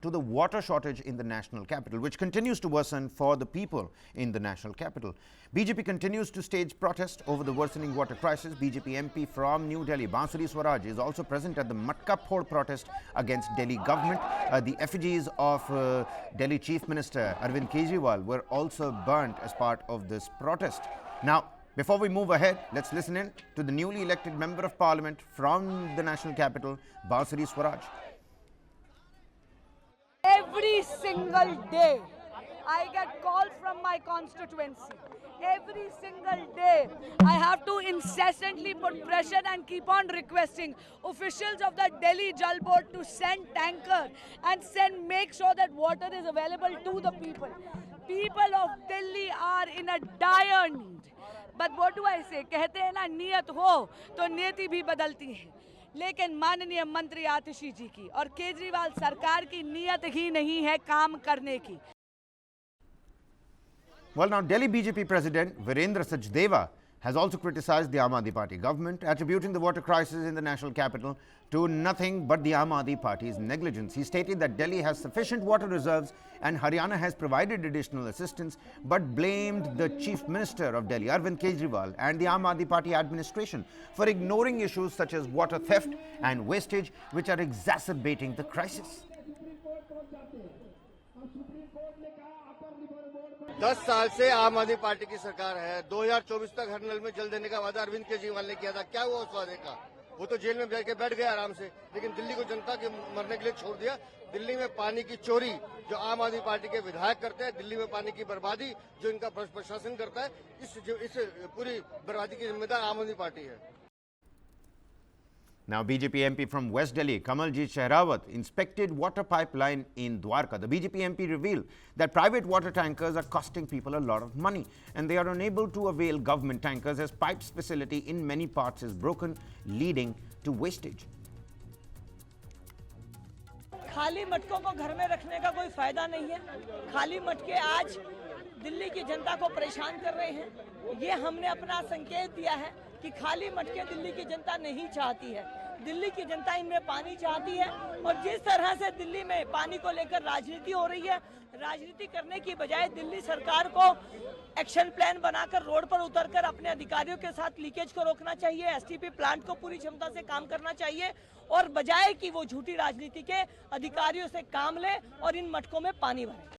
to the water shortage in the national capital, which continues to worsen for the people in the national capital. BJP continues to stage protest over the worsening water crisis. BJP MP from New Delhi, Bansuri Swaraj, is also present at the Matka Phod protest against Delhi government. The effigies of Delhi Chief Minister Arvind Kejriwal were also burnt as part of this protest. Now, before we move ahead, let's listen in to the newly elected Member of Parliament from the national capital, Bansuri Swaraj. Every single day, I get calls from my constituency. Every single day, I have to incessantly put pressure and keep on requesting officials of the Delhi Jal Board to send tanker and make sure that water is available to the people. People of Delhi are in a dire need. But what do I say? कहते हैं ना नियत हो तो नियति भी बदलती है. लेकिन माननीय मंत्री आतिशी जी की और केजरीवाल सरकार की नियत ही नहीं है काम करने की. Well, now Delhi BJP President Virendra Sachdeva has also criticized the Aam Aadmi Party government, attributing the water crisis in the national capital to nothing but the Aam Aadmi Party's negligence. He stated that Delhi has sufficient water reserves and Haryana has provided additional assistance, but blamed the Chief Minister of Delhi, Arvind Kejriwal, and the Aam Aadmi Party administration for ignoring issues such as water theft and wastage, which are exacerbating the crisis. 10 साल से आम आदमी party की सरकार है. 2024 तक हर नल में जल देने का वादा अरविंद केजरीवाल ने किया था. क्या हुआ उस वादे का? वो तो जेल में बैठ गया आराम से, लेकिन दिल्ली को जनता के मरने के लिए छोड़ दिया. दिल्ली में पानी की चोरी जो आम आदमी पार्टी के विधायक करते हैं, दिल्ली में पानी की बर्बादी जो इनका प्रशासन करता है, इस पूरी बर्बादी की जिम्मेदार आम आदमी पार्टी है. Now, BJP MP from West Delhi, Kamaljeet Shehrawat, inspected water pipeline in Dwarka. The BJP MP revealed that private water tankers are costing people a lot of money and they are unable to avail government tankers as pipes facility in many parts is broken, leading to wastage. खाली मटकों को घर में रखने का कोई फायदा नहीं है. खाली मटके आज दिल्ली की जनता को परेशान कर रहे हैं. ये हमने अपना संकेत दिया है कि खाली मटके दिल्ली की जनता नहीं चाहती है. दिल्ली की जनता इनमें पानी चाहती है और जिस तरह से दिल्ली में पानी को लेकर राजनीति हो रही है, राजनीति करने की बजाय दिल्ली सरकार को एक्शन प्लान बनाकर रोड पर उतरकर अपने अधिकारियों के साथ लीकेज को रोकना चाहिए. एसटीपी प्लांट को पूरी क्षमता से काम करना चाहिए और बजाय कि वो झूठी राजनीति के अधिकारियों से काम ले और इन मटकों में पानी भरे.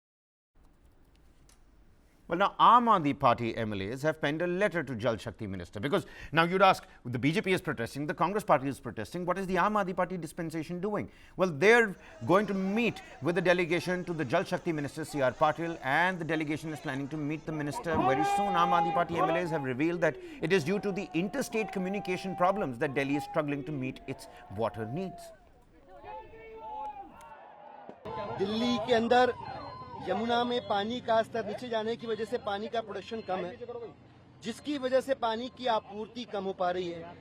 Well, now Aam Aadmi Party MLAs have penned a letter to Jal Shakti Minister, because now you'd ask, the BJP is protesting, the Congress Party is protesting, what is the Aam Aadmi Party dispensation doing? Well, they're going to meet with the delegation to the Jal Shakti Minister C.R. Patil, and the delegation is planning to meet the minister very soon. Aam Aadmi Party MLAs have revealed that it is due to the interstate communication problems that Delhi is struggling to meet its water needs. Delhi के अंदर यमुना में पानी का स्तर नीचे जाने की वजह से पानी का प्रोडक्शन कम है, जिसकी वजह से पानी की आपूर्ति कम हो पा रही है.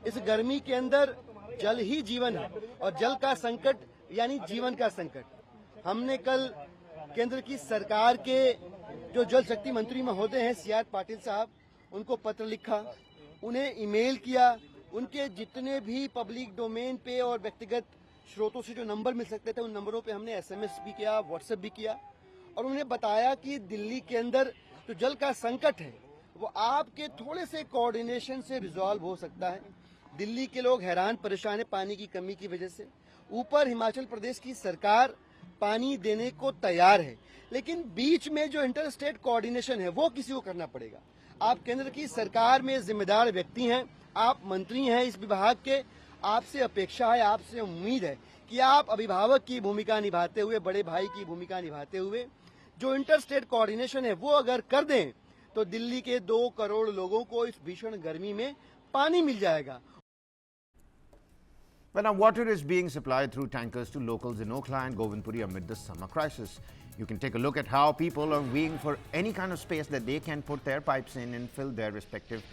इस गर्मी के अंदर जल ही जीवन है और जल का संकट यानी जीवन का संकट. हमने कल केंद्र की सरकार के जो जल शक्ति मंत्री महोदय हैं C.R. पाटिल साहब, उनको पत्र लिखा, उन्हें ईमेल किया. उनके जितने भी पब्लिक डोमेन पे और व्यक्तिगत स्रोतों से जो नंबर मिल सकते थे उन नंबरों पे हमने SMS भी किया, व्हाट्सएप भी किया और उन्हें बताया कि दिल्ली के अंदर जो जल का संकट है वो आपके थोड़े से कोऑर्डिनेशन से रिजॉल्व हो सकता है. दिल्ली के लोग हैरान परेशान है पानी की कमी की वजह से. ऊपर हिमाचल प्रदेश की सरकार पानी देने को तैयार है, लेकिन बीच में जो इंटर स्टेट कोऑर्डिनेशन है वो किसी को करना पड़ेगा. आप केंद्र की सरकार में जिम्मेदार व्यक्ति हैं, आप मंत्री हैं इस विभाग के. आपसे अपेक्षा है, आपसे उम्मीद है कि आप अभिभावक की भूमिका निभाते हुए, बड़े भाई की भूमिका निभाते हुए जो इंटर स्टेट कोऑर्डिनेशन है वो अगर कर दें तो दिल्ली के 2 करोड़ लोगों को इस भीषण गर्मी में पानी मिल जाएगा. Well, now water is being supplied through tankers to locals in Okhla and Govindpuri amid the summer crisis. You can take a look at how people are vying for any kind of space that they can put their pipes in and fill their respective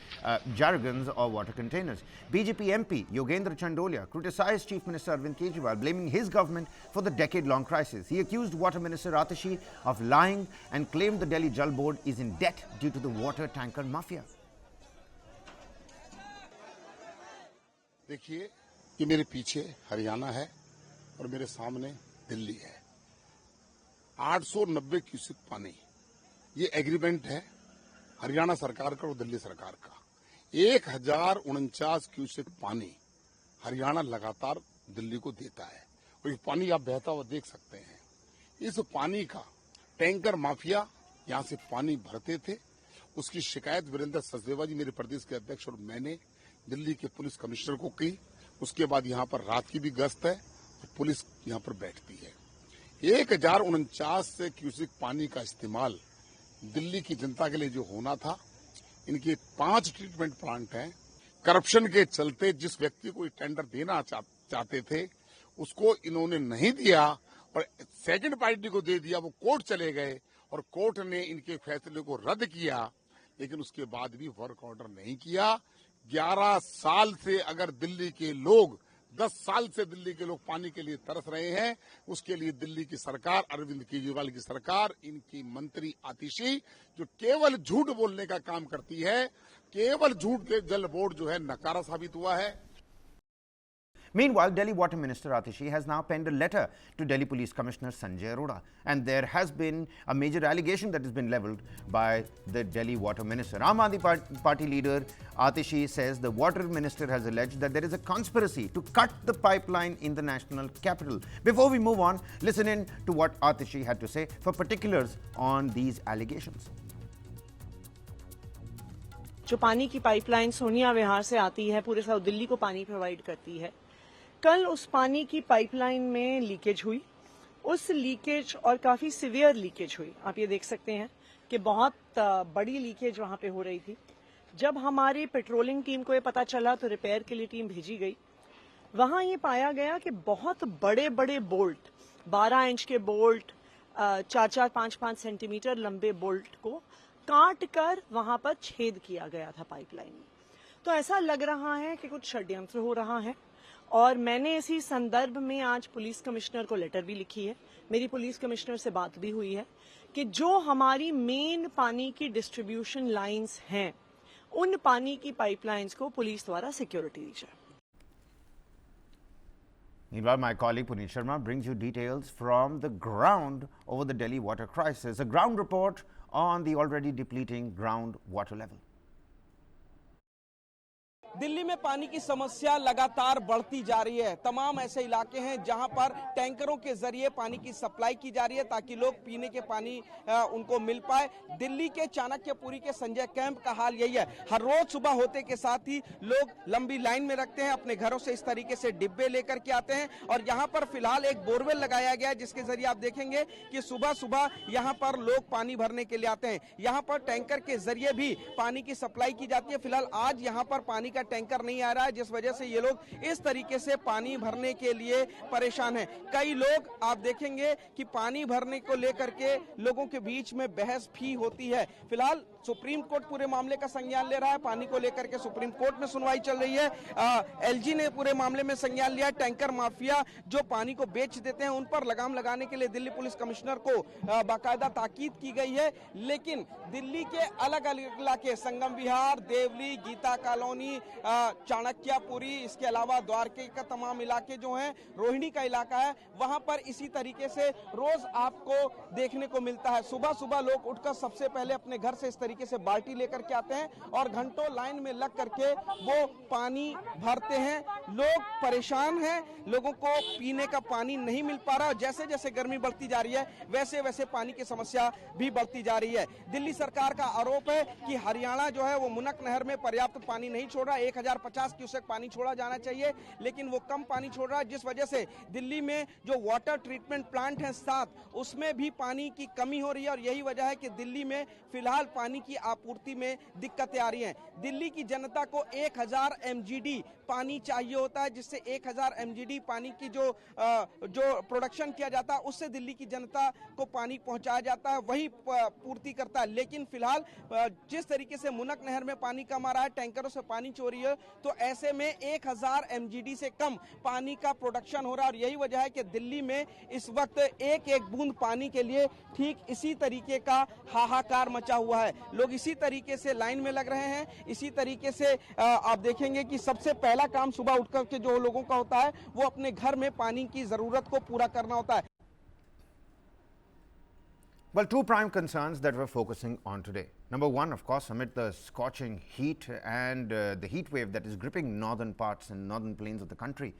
jargons or water containers. BJP MP Yogendra Chandolia criticized Chief Minister Arvind Kejriwal, blaming his government for the decade-long crisis. He accused Water Minister Atishi of lying and claimed the Delhi Jal Board is in debt due to the water tanker mafia. देखिए कि मेरे पीछे हरियाणा है और मेरे सामने दिल्ली है. 890 cusec पानी, ये एग्रीमेंट है हरियाणा सरकार का और दिल्ली सरकार का। 1049 क्यूसेक पानी हरियाणा लगातार दिल्ली को देता है और ये पानी आप बहता हुआ देख सकते हैं। इस पानी का टैंकर माफिया यहां से पानी भरते थे, उसकी शिकायत वीरेंद्र सचदेवा जी मेरे प्रदेश के अध्यक्ष और मैंने दिल्ली के पुलिस कमिश्नर को की। उसके बाद यहां पर रात की भी गश्त है और पुलिस यहां पर बैठती है। 1049 क्यूसेक पानी का इस्तेमाल दिल्ली की जनता के लिए जो होना था, इनके 5 ट्रीटमेंट प्लांट हैं। करप्शन के चलते जिस व्यक्ति को टेंडर देना चाहते थे उसको इन्होंने नहीं दिया और सेकंड पार्टी को दे दिया। वो कोर्ट चले गए और कोर्ट ने इनके फैसले को रद्द किया, लेकिन उसके बाद भी वर्क ऑर्डर नहीं किया। 11 साल से अगर दिल्ली के लोग 10 साल से दिल्ली के लोग पानी के लिए तरस रहे हैं, उसके लिए दिल्ली की सरकार, अरविंद केजरीवाल की सरकार, इनकी मंत्री आतिशी जो केवल झूठ बोलने का काम करती है, केवल झूठ के जल बोर्ड जो है नकारा साबित हुआ है। Meanwhile, Delhi Water Minister Atishi has now penned a letter to Delhi Police Commissioner Sanjay Arora, and there has been a major allegation that has been levelled by the Delhi Water Minister. Aam Aadmi Party leader Atishi says the Water Minister has alleged that there is a conspiracy to cut the pipeline in the national capital. Before we move on, listen in to what Atishi had to say for particulars on these allegations. जो पानी की pipeline Sonia विहार से आती है, पूरे south Delhi को पानी provide करती है, कल उस पानी की पाइपलाइन में लीकेज हुई। उस लीकेज और काफी सीवियर लीकेज हुई। आप ये देख सकते हैं कि बहुत बड़ी लीकेज वहां पे हो रही थी। जब हमारी पेट्रोलिंग टीम को ये पता चला तो रिपेयर के लिए टीम भेजी गई। वहां ये पाया गया कि बहुत बड़े बड़े बोल्ट, 12 इंच के बोल्ट, 4-4, 5-5 सेंटीमीटर लंबे बोल्ट को काट कर वहां पर छेद किया गया था पाइपलाइन में। तो ऐसा लग रहा है कि कुछ षड्यंत्र हो रहा है और मैंने इसी संदर्भ में आज पुलिस कमिश्नर को लेटर भी लिखी है। मेरी पुलिस कमिश्नर से बात भी हुई है कि जो हमारी मेन पानी की डिस्ट्रीब्यूशन लाइंस हैं, उन पानी की पाइपलाइंस को पुलिस द्वारा सिक्योरिटी दी जाए। Meanwhile, my colleague Puneet Sharma brings you details from the ground over the Delhi water crisis. A ground report on the already depleting ground water level. Delhi में पानी की समस्या लगातार बढ़ती जा रही है। तमाम ऐसे इलाके हैं जहां पर टैंकरों के जरिए पानी की सप्लाई की जा रही है ताकि लोग पीने के पानी उनको मिल पाए। दिल्ली के चाणक्यपुरी के संजय कैंप का हाल यही है। हर रोज सुबह होते के साथ ही लोग लंबी लाइन में रखते हैं, अपने घरों से इस तरीके से डिब्बे लेकर के आते हैं और यहाँ पर फिलहाल एक बोरवेल लगाया गया है जिसके जरिए आप देखेंगे कि सुबह सुबह यहाँ पर लोग पानी भरने के लिए आते हैं। यहाँ पर टैंकर के जरिए भी पानी की सप्लाई की जाती है। फिलहाल आज यहाँ पर पानी का टैंकर नहीं आ रहा है, जिस वजह से ये लोग इस तरीके से पानी भरने के लिए परेशान हैं। कई लोग आप देखेंगे कि पानी भरने को लेकर के लोगों के बीच में बहस भी होती है। फिलहाल सुप्रीम कोर्ट पूरे मामले का संज्ञान ले रहा है। पानी को लेकर के सुप्रीम कोर्ट में सुनवाई चल रही है। एलजी ने पूरे मामले में संज्ञान लिया। टैंकर माफिया जो पानी को बेच देते हैं उन पर लगाम लगाने के लिए दिल्ली पुलिस कमिश्नर को बाकायदा ताकीद की गई है। लेकिन दिल्ली के अलग अलग इलाके, संगम विहार, देवली, गीता कॉलोनी, चाणक्यपुरी, इसके अलावा द्वारके का तमाम इलाके जो हैं, रोहिणी का इलाका है, वहां पर इसी तरीके से रोज आपको देखने को मिलता है। सुबह सुबह लोग उठकर सबसे पहले अपने घर से इस तरीके से बाल्टी लेकर के आते हैं और घंटों लाइन में लग करके वो पानी भरते हैं। लोग परेशान हैं, लोगों को पीने का पानी नहीं मिल पा रहा। जैसे जैसे गर्मी बढ़ती जा रही है वैसे वैसे पानी की समस्या भी बढ़ती जा रही है। दिल्ली सरकार का आरोप है कि हरियाणा जो है वो मुनक नहर में पर्याप्त पानी नहीं छोड़ रहा। 1050 क्यूसेक पानी छोड़ा जाना चाहिए, लेकिन वो कम पानी छोड़ रहा है, जिस वजह से दिल्ली में जो वाटर ट्रीटमेंट प्लांट है 7, उसमें भी पानी की कमी हो रही है और यही वजह है कि दिल्ली में फिलहाल पानी की आपूर्ति में दिक्कतें आ रही हैं। दिल्ली की जनता को 1000 MGD पानी चाहिए होता है, जिससे 1000 MGD पानी की जो प्रोडक्शन किया जाता है उससे दिल्ली की जनता को पानी पहुंचाया जाता है, वही पूर्ति करता है। लेकिन फिलहाल जिस तरीके से मुनक नहर में पानी कम आ रहा है, टैंकरों से पानी चोरी है, तो ऐसे में 1000 MGD से कम पानी का प्रोडक्शन हो रहा है और यही वजह है कि दिल्ली में इस वक्त एक एक बूंद पानी के लिए ठीक इसी तरीके का हाहाकार मचा हुआ है। लोग इसी तरीके से लाइन में लग रहे हैं। इसी तरीके से आप देखेंगे कि सबसे पहला काम सुबह उठकर के जो लोगों का होता है वो अपने घर में पानी की जरूरत को पूरा करना होता है। Well, two prime concerns that we're focusing on today. Number one, of course, amid the scorching heat and the heat wave that is gripping northern parts and northern plains of the country.